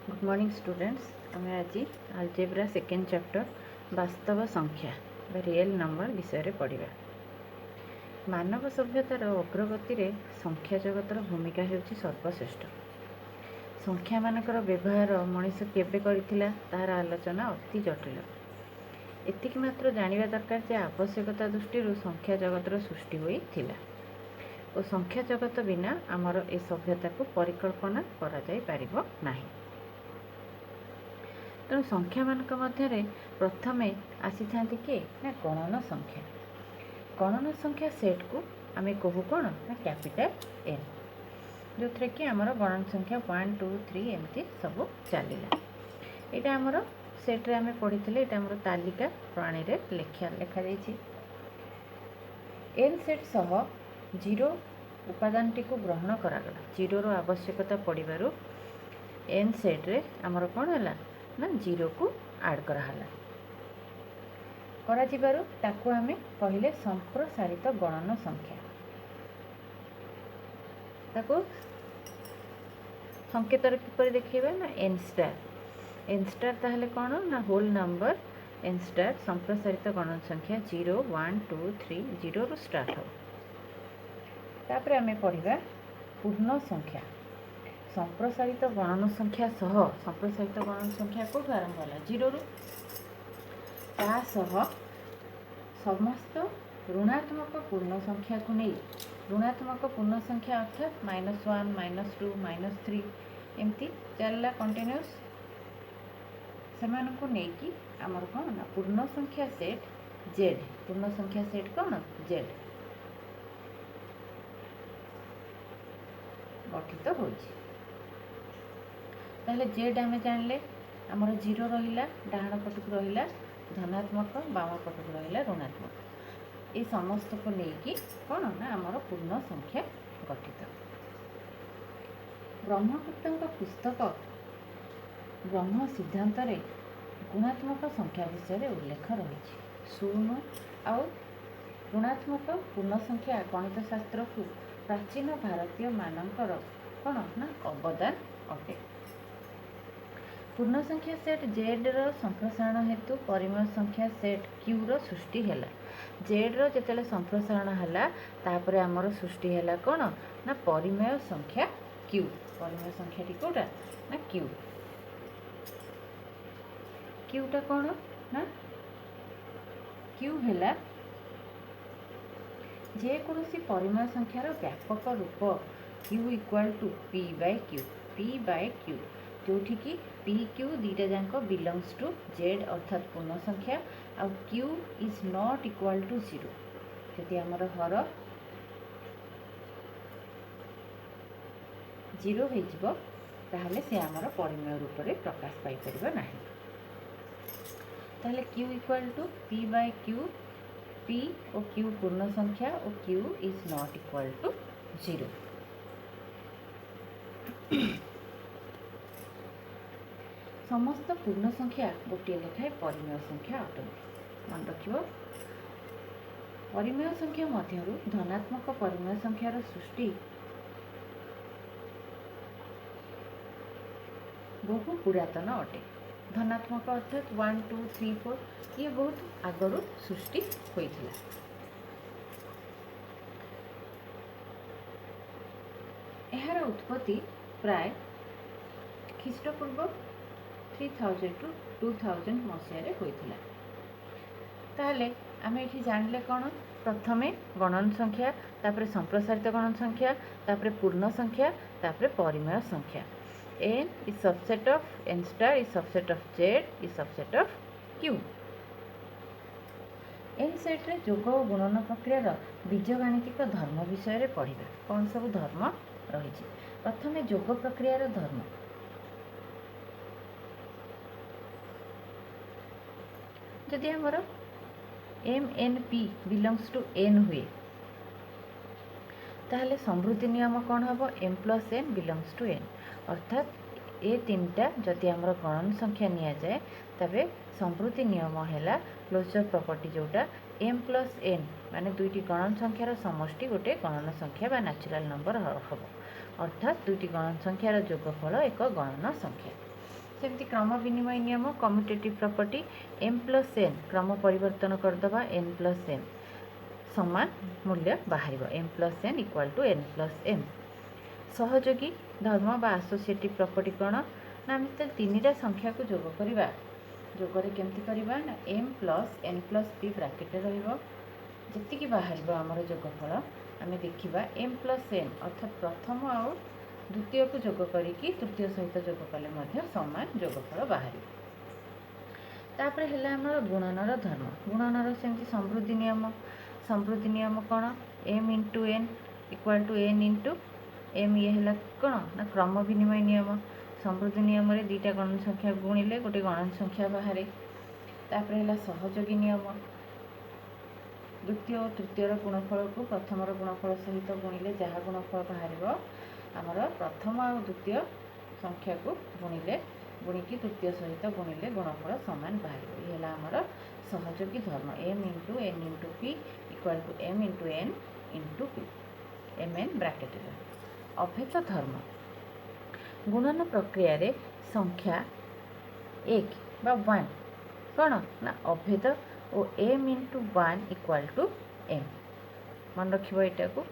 Good morning students. आम आज algebra second chapter वास्तव संख्या बा रियल नंबर विषय पढ़ा। मानव सभ्यतार अग्रगति रे संख्या जगतर भूमिका हेउची सर्वश्रेष्ठ। संख्या मानकर व्यवहार मनीष केबे करिथिला तार आलोचना अति जटिल। एतिक मात्र जानिबा दरकार जे आवश्यकता दृष्टि संख्या जगतर सृष्टि होइथिला और संख्या जगत बिना आमर ए सभ्यता को परिकल्पना करा जाय पारिबो नाही। तेणु संख्या मानक मध्य प्रथम आसी था किए ना गणन संख्या। गणन संख्या सेट को आम कहू कौन ना कैपिटल एन, जो थे कि आमर गणन संख्या 1 2 3 एमती सब चलला। यहाँ आमर सेट्रे आम पढ़ी थे, यहाँ आमर तालिका प्रणाली लिखा जाइए। एन सेट सह जीरो उपादान टी को ग्रहण करागला। जीरो रो आवश्यकता पड़ू एन सेट्रे आमर कौन है ना जीरो को आड कराला। ताकू आमे कहले संप्रसारित गणन संख्या। ताकू संकेतर किपर देखिबा ना एन स्टार। एन स्टार ताहले कौन ना होल नंबर एन स्टार संप्रसारित गणन संख्या 0 1 2 3 0 रु स्टार्ट हो। तापर आमे पढ़िबा पूर्ण संख्या। संप्रसारित गणन संख्या सह संप्रसारित गणन संख्या को आरंभ होला 0 रु। ता सह समस्त ऋणात्मक पूर्ण संख्या को नहीं, ऋणात्मक पूर्ण संख्या अर्थात -1 -2 -3 एमती चलला कंटिन्यूस से नहीं आमर कौन ना पूर्ण संख्या सेट जेड। पूर्ण संख्या सेट कौन जेड गठित हो। जेड आम जानले आमर 0 रहा डाण पटक रहा धनात्मक, बाम पटक रहा ऋणात्मक। ये समस्त को लेकिन कौन ना आमर पूर्ण संख्या गठित। ब्रह्मगुप्त पुस्तक ब्रह्म सिद्धांत रे गुणात्मक संख्या विषय उल्लेख रही। शून्य आउ ऋणात्मक पूर्ण संख्या गणित शास्त्र को प्राचीन भारतीय मानकर कौन ना अवदान अटे। पूर्ण संख्या सेट जेड रो संप्रसारण हेतु परिमेय संख्या सेट क्यू रो सृष्टि हैला। जेड रो जेतेले संप्रसारण हैला तापरे हमर सृष्टि हैला कौन ना परिमेय संख्या क्यू। परिमेय संख्या टी कोटा ना क्यू। क्यूटा कौन ना क्यू हैला जेकोसी परिमेय संख्यार व्यापक रूप q equal to p by q. P by q जोठी कि पी क्यू दीटा जाक बिलंग्स टू जेड अर्थात पूर्ण संख्या आउ q is not equal to 0। जदि आमर हर 0 हो ताहले से आमर परिमेय रूप में प्रकाश पाई परिबा नाही। ताहले q equal to p by q, p और क्यू पूर्ण संख्या और q is not equal to 0। समस्त पूर्ण संख्या गोटे लेखाएं परिमेय संख्या अटंती। मन रखिबो परिमेय संख्या मध्यरु धनात्मक परिमेय संख्यार सृष्टि बहु पुरातन अटे। धनात्मक अर्थात 1 2 3 4 ये बहुत आगरू सृष्टि होइथिला। एहार उत्पत्ति प्राय ख्रीष्टपूर्व 3000 टू 2000 मसीह होइथिला। ताहले आमे एठी जानले कौन प्रथमे गणन संख्या, तापरे संप्रसारित गणन संख्या, तापरे पूर्ण संख्या, तापरे परिमेय संख्या। n is subset of n star is subset of z is subset of q। n set रे जोग और गुणन प्रक्रिया बीजगाणितिक धर्म विषय रे पढ़िबा। कौन सब धर्म रही। प्रथमे जोग प्रक्रिया धर्म। जदि हमर m n p belongs to n हुए ताहले समृद्धि नियम कौन हम m plus n belongs to n. अर्थात ए तीनटा जदि आमर गणन संख्या निया जाए तबे समृद्धि नियम है क्लोजर प्रॉपर्टी जोटा एम प्लस एन माने दुईटी गणन संख्यार समष्टि गोटे गणन संख्या बा नेचुरल नंबर हम। अर्थात दुईटी गणन संख्यार जोगफल एक गणन संख्या। सेमती क्रम विनिमय नियम commutative property m plus n क्रम परिवर्तन करदबा n प्लस m समान मूल्य बाहर m plus n equal to n plus m सहयोगी धर्म बा एसोसिएटिव प्रॉपर्टी कौन ना आम तो तीन टा संख्या को जोग करवा जोगरे केमती करवा ना m plus n plus p bracket जी बाहर आमर जोगफल आम देखा m प्लस n अर्थात प्रथम आउ द्वितीय को जोग करी तृतीय सहित जोग कले सामान जोगफल बाहर तापर है आमर गुणनर धर्म गुणनर सेमती समृद्धि नियम कौन m into n equal to n into m ये है कौन ना क्रम विनिमय नियम समृद्धि नियम रे दीटा गणन संख्या गुणिले गोटे गणन संख्या बाहर तापर है सहयोगी नियम द्वितीय और तृतीय गुणफल को प्रथम गुणफल सहित गुणिले जहाँ गुणफल बाहर आमर प्रथम और द्वितीय संख्या को गुणिले गुणिकी तृतीय सहित गुणिले गुणफल सामान बाहर ये आमर सहयोगी धर्म m into n into p equal to m into n into p m n bracket अभेद धर्म गुणन प्रक्रिया रे संख्या एक बा वन कौन ना अभेद और m into one equal to m मन रख यहाँ को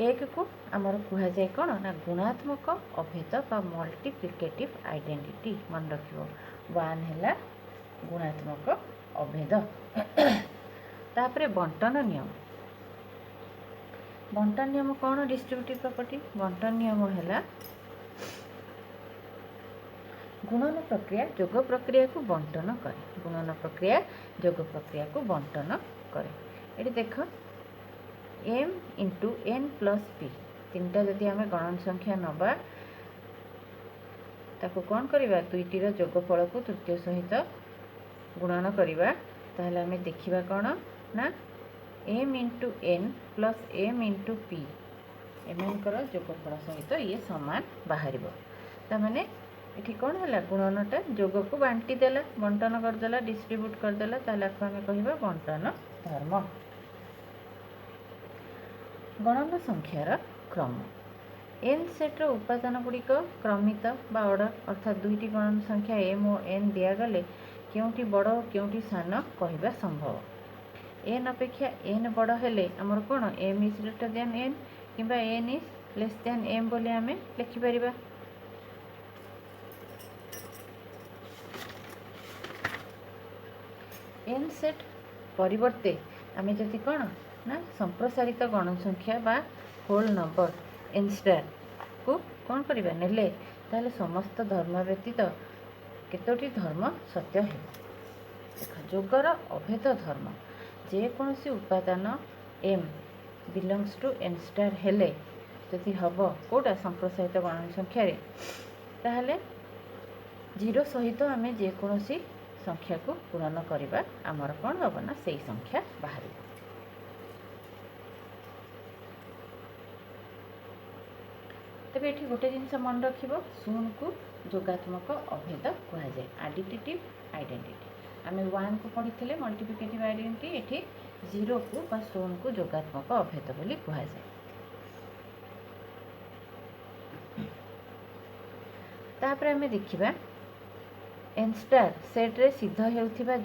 एक को आमर कह जाए कौन ना गुणात्मक अभेद बा मल्टीप्लिकेटिव आइडेंटिटी मन रख वन है गुणात्मक अभेद तापरे बंटन नियम कौन डिस्ट्रीब्यूटिव प्रॉपर्टी बंटन नियम है गुणन प्रक्रिया जोग प्रक्रिया को बंटन करे गुणन प्रक्रिया जोग प्रक्रिया को बंटन करे ये देख m into n plus p तीन टा जदि आम गणन संख्या नबा ताको कौन करवा दुईटीर जोगफल को तृतीय सहित गुणन करवा ताहले आम देखिबा कौन ना m into n plus m into p एमनकर जोगफल सहित ये सामान बाहर ताने ये कौन है गुणनटा जोग को बांटी देला बंटन करदेला डिस्ट्रीब्यूट करदेला ताहले आम कहवा बंटन धर्म गणन संख्यार क्रम n सेट्र उपादान गुड़िक क्रमित बा ऑर्डर अर्थात दुईटी गणन संख्या m और n दिगले क्योंटी बड़ और क्योंटी सान कहवा संभव n अपेक्षा n बड़ हेले आमर कौन m is greater than n किंबा n is less than m बोले आमे लिखि परिबा n सेट परिवर्ते आमे जति कौन ना संप्रसारित गण संख्या बा होल नंबर n स्टार को कौन करबा नेले ताले समस्त धर्म व्यतीत केतोटी धर्म सत्य है देख जोगर अभेद धर्म जेकोसी उपादान m बिलंग्स टू n स्टार हेले जदि हम कोटा संप्रसारित गणन संख्या रे ताहले जीरो सहित आम जेकोसी संख्या को पूरण करवा आमर कौन हम ना से संख्या बाहर तेरे ये गोटे जिनस मन रख शून्य को जोगात्मक अभेद कह जाए एडिटिव आइडेंटिटी आम वन को पढ़ी थे मल्टीप्लिकेटिव आइडेंटिटी ये जीरो को बा शून्य को जोगात्मक अभेद बोली कह जाए तापर आम देखा n स्टार सेट्रे सिद्ध होउथिबा